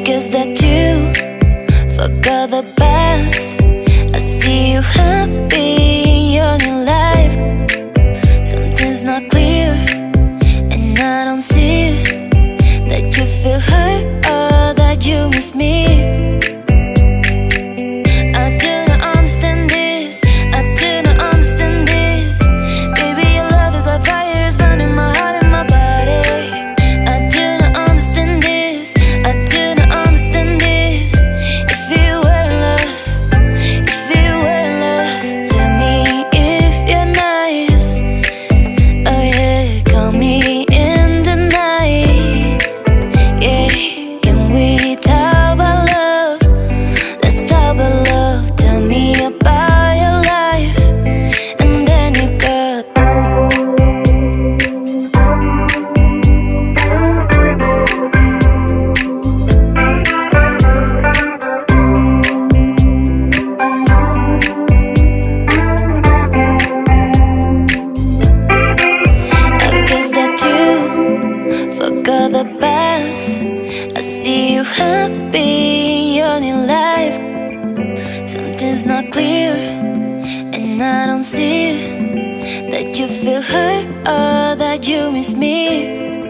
guess that you forgot the past. I see you happy in your new life. Something's not clear, and I don't see that you feel hurt or that you miss me. I do not understand this, I do not understand this. Baby, your love is like fire, it's burning my heart and my body. I do not understand this, I do not understand this. If you were in love, if you were in love, tell me if you're nice. Oh yeah, call me in the night. Yeah, can we talk about love? Let's talk about love. Tell me about your life, and then you got. I guess that you forgot the past. I see you happy in your new life. Something's not clear, and I don't see that you feel hurt or that you miss me.